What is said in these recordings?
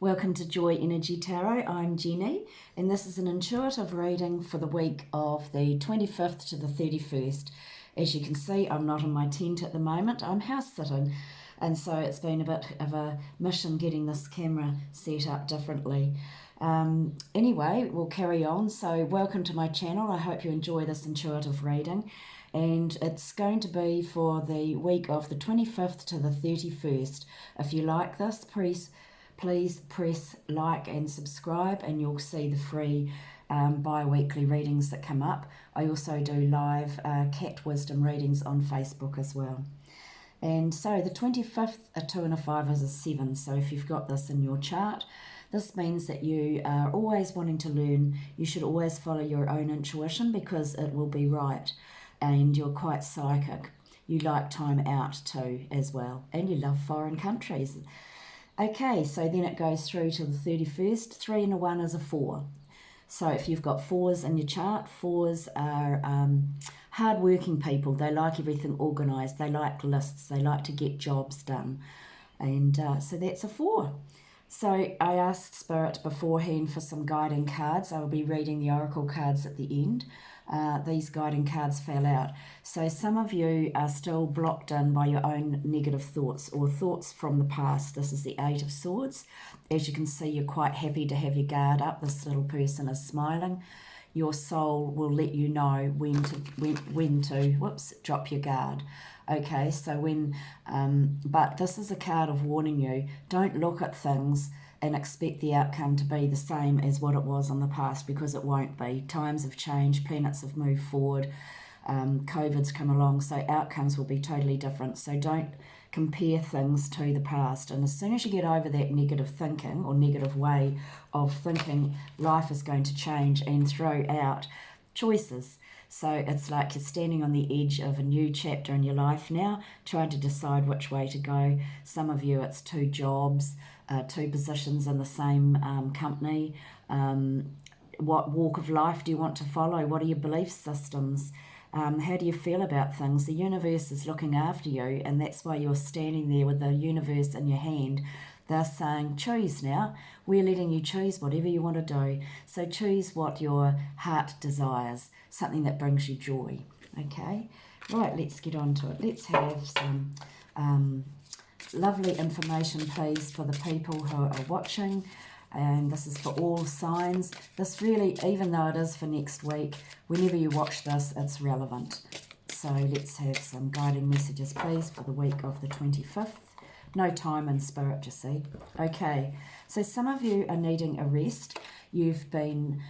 Welcome to Joy Energy Tarot. I'm Jenny, and this is an intuitive reading for the week of the 25th to the 31st. As you can see, I'm not in my tent at the moment. I'm house sitting, and so it's been a bit of a mission getting this camera set up differently. Anyway, we'll carry on. So welcome to my channel. I hope you enjoy this intuitive reading, and it's going to be for the week of the 25th to the 31st. If you like this, please press like and subscribe, and you'll see the free bi-weekly readings that come up. I also do live cat wisdom readings on Facebook as well. And so the 25th, a 2 and a 5 is a 7. So if you've got this in your chart, this means that you are always wanting to learn. You should always follow your own intuition because it will be right. And you're quite psychic. You like time out too as well. And you love foreign countries. Okay, so then it goes through to the 31st. 3 and a 1 is a 4. So if you've got 4s in your chart, 4s are hard-working people. They like everything organised. They like lists. They like to get jobs done. And so that's a 4. So I asked Spirit beforehand for some guiding cards. I will be reading the oracle cards at the end. These guiding cards fell out. So some of you are still blocked in by your own negative thoughts or thoughts from the past. This is the 8 of Swords. As you can see, you're quite happy to have your guard up. This little person is smiling. Your soul will let you know when to drop your guard. Okay, so but this is a card of warning you. Don't look at things and expect the outcome to be the same as what it was in the past, because it won't be. Times have changed, planets have moved forward, COVID's come along, so outcomes will be totally different. So don't compare things to the past. And as soon as you get over that negative thinking or negative way of thinking, life is going to change and throw out choices. So it's like you're standing on the edge of a new chapter in your life now, trying to decide which way to go. Some of you, it's 2 jobs, 2 positions in the same company. What walk of life do you want to follow? What are your belief systems? How do you feel about things? The universe is looking after you, and that's why you're standing there with the universe in your hand. They're saying, choose now. We're letting you choose whatever you want to do. So choose what your heart desires, something that brings you joy. Okay? Right, let's get on to it. Let's have some lovely information, please, for the people who are watching. And this is for all signs. This really, even though it is for next week, whenever you watch this, it's relevant. So let's have some guiding messages, please, for the week of the 25th. No time in spirit, you see. Okay, so some of you are needing a rest. You've been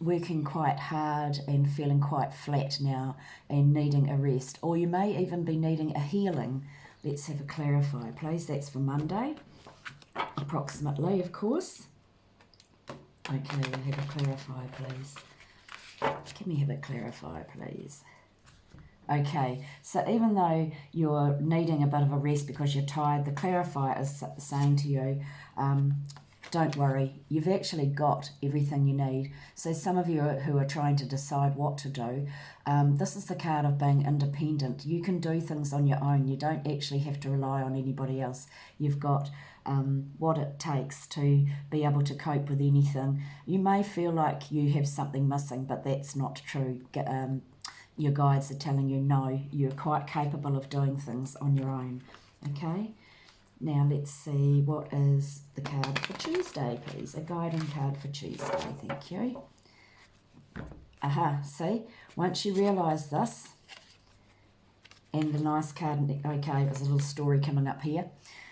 working quite hard and feeling quite flat now and needing a rest. Or you may even be needing a healing. Let's have a clarify, please. That's for Monday, approximately, of course. Okay, we'll have a clarify, please. Can we have a clarify, please? Okay, so even though you're needing a bit of a rest because you're tired, the clarifier is saying to you, don't worry, you've actually got everything you need. So some of you who are trying to decide what to do, this is the card of being independent. You can do things on your own. You don't actually have to rely on anybody else. You've got what it takes to be able to cope with anything. You may feel like you have something missing, but that's not true. Your guides are telling you, no, you're quite capable of doing things on your own. Okay? Now let's see, what is the card for Tuesday, please? A guiding card for Tuesday, thank you. Aha, see? Once you realise this, and the nice card, okay, there's a little story coming up here.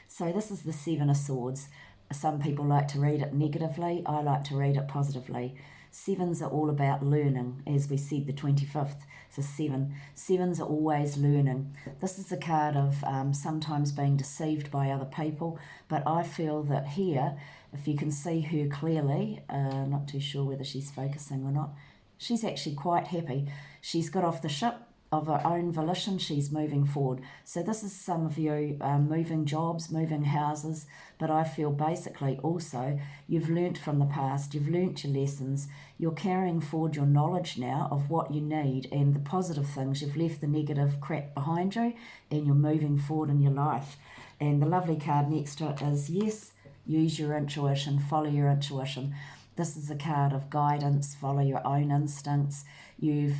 So this is the 7 of Swords. Some people like to read it negatively. I like to read it positively. 7s are all about learning, as we said, the 25th. So 7. 7s are always learning. This is a card of sometimes being deceived by other people, but I feel that here, if you can see her clearly, not too sure whether she's focusing or not, she's actually quite happy. She's got off the ship of her own volition. She's moving forward. So this is some of you moving jobs, moving houses, but I feel basically also you've learnt from the past, you've learnt your lessons, you're carrying forward your knowledge now of what you need and the positive things. You've left the negative crap behind you and you're moving forward in your life. And the lovely card next to it is, yes, use your intuition, follow your intuition. This is a card of guidance, follow your own instincts. You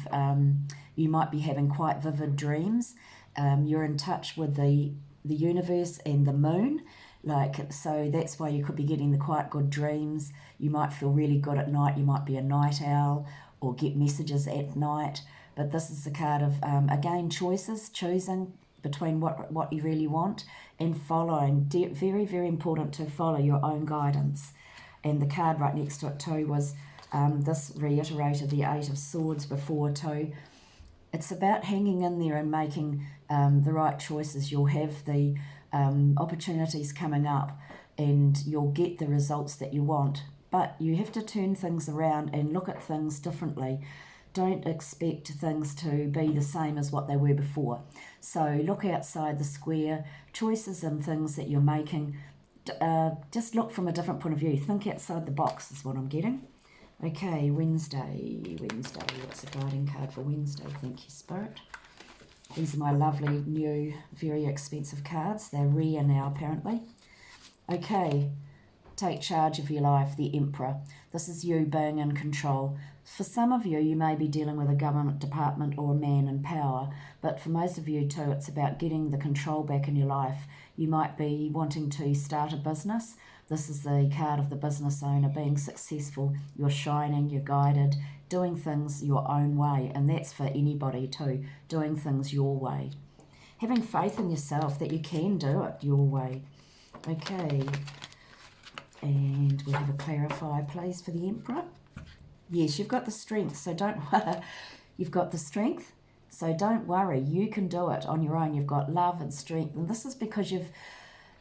might be having quite vivid dreams. You're in touch with the universe and the moon. So that's why you could be getting the quite good dreams. You might feel really good at night. You might be a night owl or get messages at night. But this is the card of, again, choices, choosing between what you really want and following. Very, very important to follow your own guidance. And the card right next to it too was, this reiterated the Eight of Swords before too. It's about hanging in there and making the right choices. You'll have the opportunities coming up and you'll get the results that you want. But you have to turn things around and look at things differently. Don't expect things to be the same as what they were before. So look outside the square, choices and things that you're making. Just look from a different point of view. Think outside the box is what I'm getting. Okay, Wednesday. What's the guiding card for Wednesday? Thank you, Spirit. These are my lovely new, very expensive cards. They're rare now, apparently. Okay, take charge of your life, the Emperor. This is you being in control. For some of you, you may be dealing with a government department or a man in power, but for most of you too, it's about getting the control back in your life. You might be wanting to start a business. This is the card of the business owner, being successful. You're shining, you're guided, doing things your own way, and that's for anybody too, doing things your way. Having faith in yourself that you can do it your way. Okay, and we have a clarifier, please, for the Emperor. Yes, you've got the strength, so you've got the strength, so don't worry. You can do it on your own. You've got love and strength, and this is because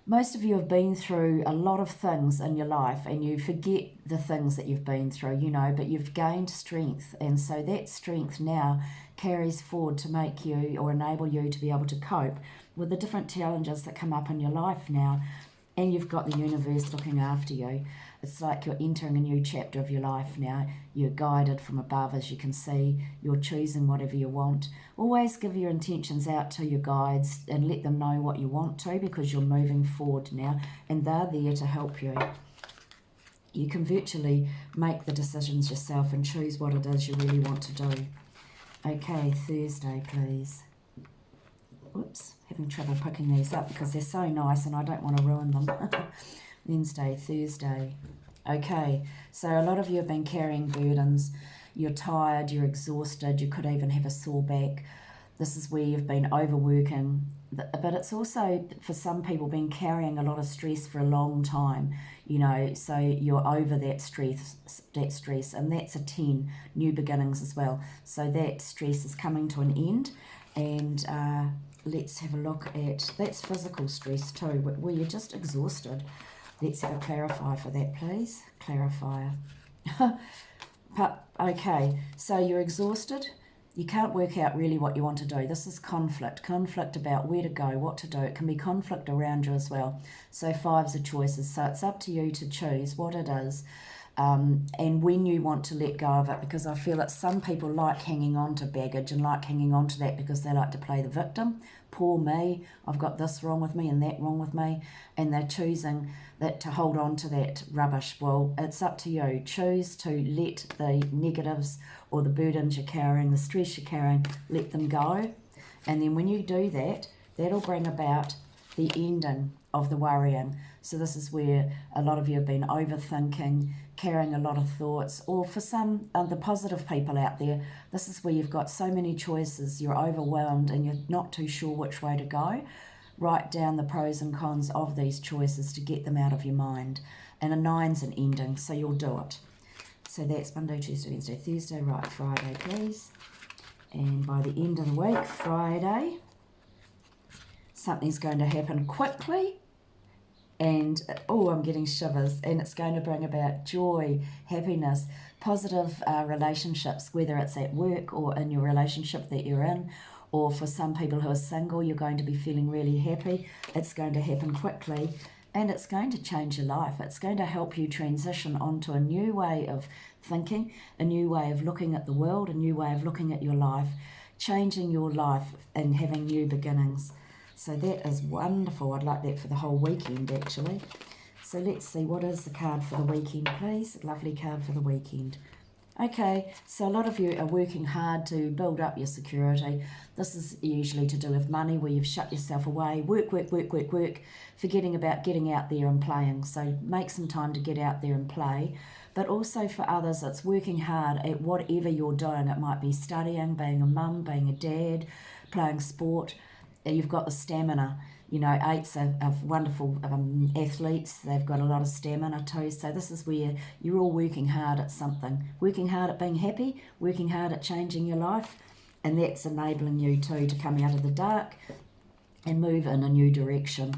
most of you have been through a lot of things in your life and you forget the things that you've been through, but you've gained strength. And so that strength now carries forward to make you or enable you to be able to cope with the different challenges that come up in your life now. And you've got the universe looking after you. It's like you're entering a new chapter of your life now. You're guided from above, as you can see. You're choosing whatever you want. Always give your intentions out to your guides and let them know what you want to, because you're moving forward now and they're there to help you. You can virtually make the decisions yourself and choose what it is you really want to do. Okay, Thursday, please. Whoops, having trouble picking these up because they're so nice and I don't want to ruin them. Wednesday, Thursday. Okay, so a lot of you have been carrying burdens. You're tired, you're exhausted, you could even have a sore back. This is where you've been overworking. But it's also, for some people, been carrying a lot of stress for a long time, so you're over that stress, and that's a 10, new beginnings as well. So that stress is coming to an end, and let's have a look at, that's physical stress too, where you're just exhausted. Let's have a clarifier for that, please. Clarifier. Okay, so you're exhausted. You can't work out really what you want to do. This is conflict about where to go, what to do. It can be conflict around you as well. So 5's are choices. So it's up to you to choose what it is and when you want to let go of it, because I feel that some people like hanging on to baggage and like hanging on to that because they like to play the victim. Poor me, I've got this wrong with me and that wrong with me, and they're choosing that to hold on to that rubbish. Well, it's up to you. Choose to let the negatives or the burdens you're carrying, the stress you're carrying, let them go. And then when you do that, that'll bring about the ending of the worrying. So this is where a lot of you have been overthinking, carrying a lot of thoughts, or for some the positive people out there, this is where you've got so many choices, you're overwhelmed and you're not too sure which way to go. Write down the pros and cons of these choices to get them out of your mind. And a 9's an ending, so you'll do it. So that's Monday, Tuesday, Wednesday, Thursday, right, Friday, please. And by the end of the week, Friday, something's going to happen quickly. And, oh, I'm getting shivers. And it's going to bring about joy, happiness, positive relationships, whether it's at work or in your relationship that you're in. Or for some people who are single, you're going to be feeling really happy. It's going to happen quickly. And it's going to change your life. It's going to help you transition onto a new way of thinking, a new way of looking at the world, a new way of looking at your life, changing your life and having new beginnings. So that is wonderful. I'd like that for the whole weekend, actually. So let's see, what is the card for the weekend, please? Lovely card for the weekend. Okay, so a lot of you are working hard to build up your security. This is usually to do with money, where you've shut yourself away, work, forgetting about getting out there and playing. So make some time to get out there and play. But also for others, it's working hard at whatever you're doing. It might be studying, being a mum, being a dad, playing sport. You've got the stamina. You know, eights are wonderful athletes. They've got a lot of stamina too. So this is where you're all working hard at something. Working hard at being happy, working hard at changing your life. And that's enabling you too to come out of the dark and move in a new direction.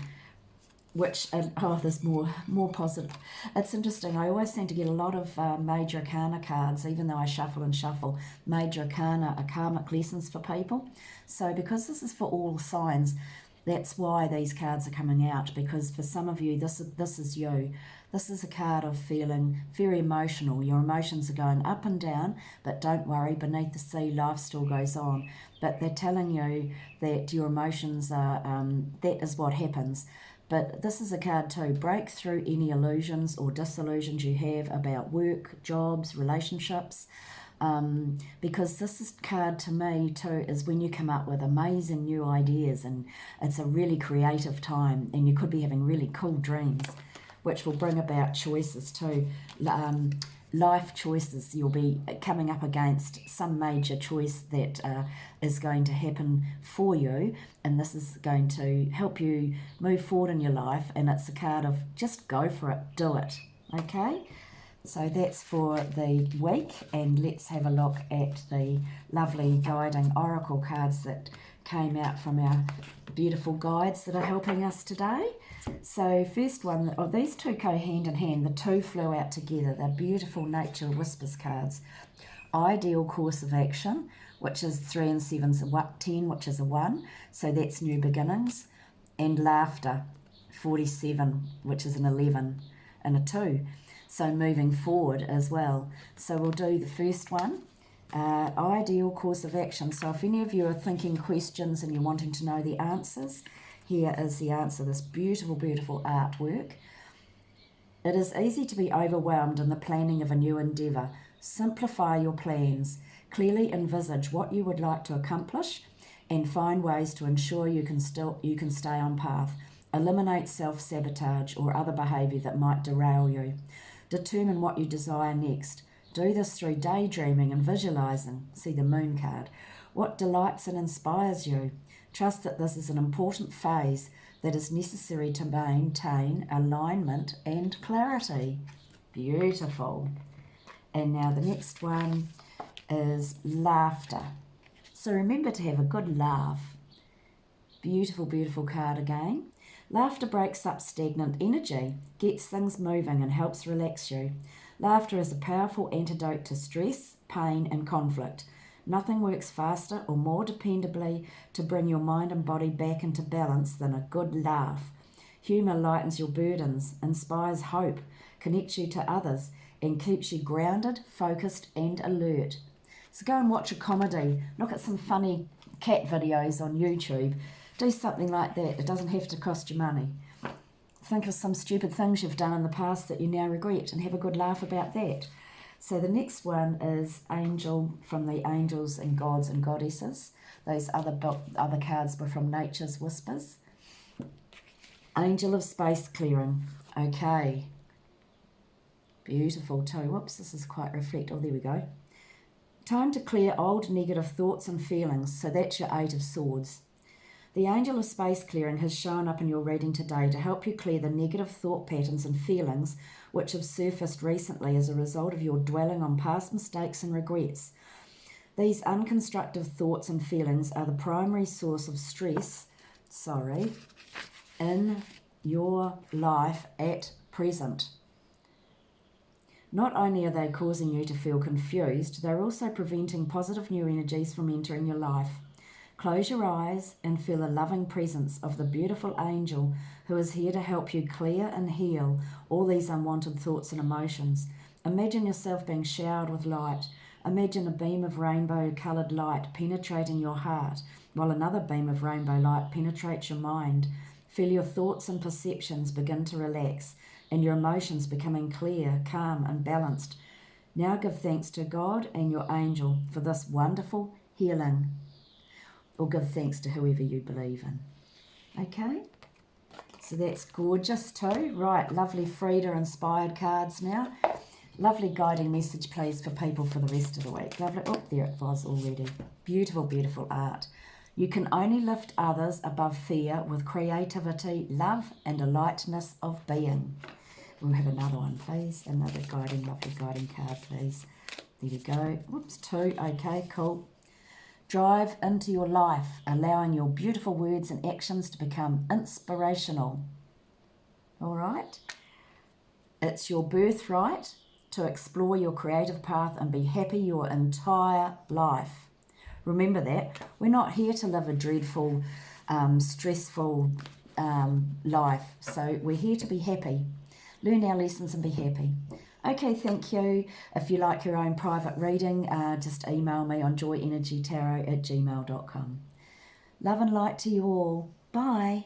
Which, there's more positive. It's interesting. I always seem to get a lot of major arcana cards, even though I shuffle and shuffle. Major arcana are karmic lessons for people. So because this is for all signs, that's why these cards are coming out, because for some of you, this is you. This is a card of feeling very emotional. Your emotions are going up and down, but don't worry, beneath the sea, life still goes on. But they're telling you that your emotions are, that is what happens. But this is a card too. Break through any illusions or disillusions you have about work, jobs, relationships. Because this card to me too is when you come up with amazing new ideas, and it's a really creative time, and you could be having really cool dreams, which will bring about choices too. Life choices. You'll be coming up against some major choice that is going to happen for you, and this is going to help you move forward in your life. And it's a card of just go for it, do it. Okay, so that's for the week, and let's have a look at the lovely guiding oracle cards that came out from our beautiful guides that are helping us today. So first one, these two go hand in hand. The two flew out together. They're beautiful Nature Whispers cards. Ideal Course of Action, which is 3 and 7's 10, which is a 1. So that's new beginnings. And Laughter, 47, which is an 11 and a 2. So moving forward as well. So we'll do the first one. Ideal course of action. So if any of you are thinking questions and you're wanting to know the answers, here is the answer. This beautiful, beautiful artwork. It is easy to be overwhelmed in the planning of a new endeavour. Simplify your plans. Clearly envisage what you would like to accomplish and find ways to ensure you can stay on path. Eliminate self-sabotage or other behaviour that might derail you. Determine what you desire next. Do this through daydreaming and visualizing. See the moon card. What delights and inspires you. Trust that this is an important phase that is necessary to maintain alignment and clarity. Beautiful. And now the next one is laughter. So remember to have a good laugh. Beautiful, beautiful card again. Laughter breaks up stagnant energy, gets things moving and helps relax you. Laughter is a powerful antidote to stress, pain and conflict. Nothing works faster or more dependably to bring your mind and body back into balance than a good laugh. Humour lightens your burdens, inspires hope, connects you to others and keeps you grounded, focused and alert. So go and watch a comedy, look at some funny cat videos on YouTube. Do something like that. It doesn't have to cost you money. Think of some stupid things you've done in the past that you now regret and have a good laugh about that. So the next one is Angel, from the Angels and Gods and Goddesses. Those other cards were from Nature's Whispers. Angel of Space Clearing. Okay. Beautiful too. Whoops, this is quite reflect. Oh, there we go. Time to clear old negative thoughts and feelings. So that's your 8 of Swords. The Angel of Space Clearing has shown up in your reading today to help you clear the negative thought patterns and feelings which have surfaced recently as a result of your dwelling on past mistakes and regrets. These unconstructive thoughts and feelings are the primary source of stress, in your life at present. Not only are they causing you to feel confused, they're also preventing positive new energies from entering your life. Close your eyes and feel the loving presence of the beautiful angel who is here to help you clear and heal all these unwanted thoughts and emotions. Imagine yourself being showered with light. Imagine a beam of rainbow-coloured light penetrating your heart, while another beam of rainbow light penetrates your mind. Feel your thoughts and perceptions begin to relax. and your emotions becoming clear, calm and balanced. Now give thanks to God and your angel for this wonderful healing, or give thanks to whoever you believe in. Okay? So that's gorgeous too. Right, lovely Frida inspired cards now. Lovely guiding message, please, for people for the rest of the week. Lovely. Oh, there it was already. Beautiful, beautiful art. You can only lift others above fear with creativity, love, and a lightness of being. We'll have another one, please. Another guiding, lovely guiding card, please. There we go. Whoops, 2. Okay, cool. Drive into your life, allowing your beautiful words and actions to become inspirational. All right? It's your birthright to explore your creative path and be happy your entire life. Remember that. We're not here to live a dreadful, stressful life. So we're here to be happy. Learn our lessons and be happy. Okay, thank you. If you like your own private reading, just email me on joyenergytarot@gmail.com. Love and light to you all. Bye.